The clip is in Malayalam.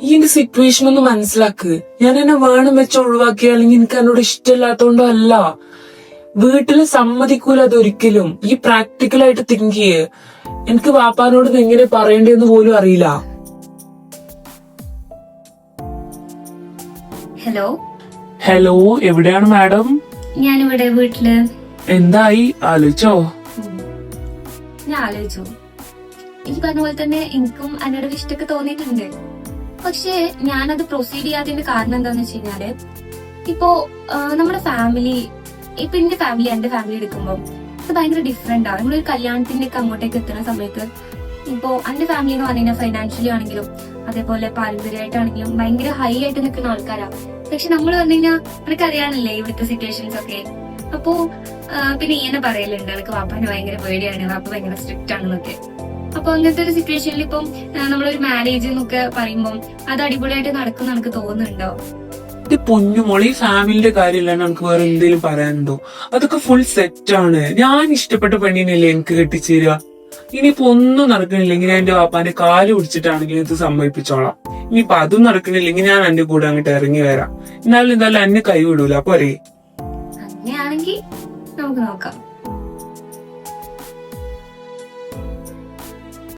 ഈ എന്റെ സിറ്റുവേഷൻ ഒന്ന് മനസ്സിലാക്ക്. ഞാൻ എന്നെ വേണം വെച്ച് ഒഴിവാക്കിയ അല്ലെങ്കിൽ എനിക്ക് എന്നോട് ഇഷ്ടമില്ലാത്തോണ്ടോ അല്ല. വീട്ടില് സമ്മതിക്കൂല അതൊരിക്കലും. ഈ പ്രാക്ടിക്കലായിട്ട് തിങ്ക് ചെയ്യ്. എനിക്ക് വാപ്പാനോട് ഇത് എങ്ങനെ പറയണ്ടെന്ന് പോലും അറിയില്ല. ഹലോ ഹലോ, എവിടെയാണ് മാഡം? ഞാനിവിടെ വീട്ടില്. എന്തായി, ആലോചിച്ചോ? ഞാൻ ആലോചിച്ചു. ഈ പറഞ്ഞ പോലെ തന്നെ എനിക്കും എന്നോട് ഇഷ്ടമൊക്കെ തോന്നിയിട്ടുണ്ട്. പക്ഷെ ഞാനത് പ്രൊസീഡ് ചെയ്യാത്തതിന്റെ കാരണം എന്താന്ന് വെച്ച് കഴിഞ്ഞാല്, ഇപ്പോ നമ്മുടെ ഫാമിലി, ഇപ്പൊ എന്റെ ഫാമിലി എന്റെ ഫാമിലി എടുക്കുമ്പോൾ അത് ഭയങ്കര ഡിഫറെന്റ് ആണ്. നമ്മളൊരു കല്യാണത്തിന്റെ ഒക്കെ അങ്ങോട്ടേക്ക് എത്തുന്ന സമയത്ത് ഇപ്പോ എന്റെ ഫാമിലി എന്ന് പറഞ്ഞു കഴിഞ്ഞാൽ ഫൈനാൻഷ്യലി ആണെങ്കിലും അതേപോലെ പാരമ്പര്യമായിട്ടാണെങ്കിലും ഭയങ്കര ഹൈ ആയിട്ട് നിൽക്കുന്ന ആൾക്കാരാണ്. പക്ഷെ നമ്മൾ പറഞ്ഞു കഴിഞ്ഞാൽ നിനക്ക് അറിയാനല്ലേ ഇവിടുത്തെ സിറ്റുവേഷൻസ് ഒക്കെ. അപ്പോ പിന്നെ ഇങ്ങനെ പറയലുണ്ട്, എനിക്ക് വാപ്പാന് ഭയങ്കര പേടിയാണ്, വാപ്പ ഭയങ്കര സ്ട്രിക്റ്റ് ആണെന്നൊക്കെ. അപ്പൊ അങ്ങനത്തെ ഒരു സിറ്റുവേഷനിൽ ഇപ്പം നമ്മളൊരു മാരേജ് എന്നൊക്കെ പറയുമ്പോൾ അത് അടിപൊളിയായിട്ട് നടക്കും എനിക്ക് തോന്നുന്നുണ്ടോ? പൊന്നുമോളി, ഫാമിലിന്റെ കാര്യമില്ലാണ്ട് നമുക്ക് വേറെ എന്തെങ്കിലും പറയാനുണ്ടോ? അതൊക്കെ ഫുൾ സെറ്റ് ആണ്. ഞാൻ ഇഷ്ടപ്പെട്ട പെണ്ണിനല്ലേ എനിക്ക് കെട്ടിച്ചേരുക. ഇനിയിപ്പോ ഒന്നും നടക്കണില്ലെങ്കിൽ ഞാൻ എന്റെ വാപ്പാന്റെ കാല് പിടിച്ചിട്ടാണെങ്കിൽ ഇത് സമ്മതിപ്പിച്ചോളാം. ഇനിയിപ്പൊ അതും നടക്കണില്ലെങ്കിൽ ഞാൻ എന്റെ കൂടെ അങ്ങോട്ട് ഇറങ്ങി വരാം. എന്നാലും എന്തായാലും എന്നെ കൈവിടൂല. പോരെ? അങ്ങനെയാണെങ്കിൽ നമുക്ക് നോക്കാം.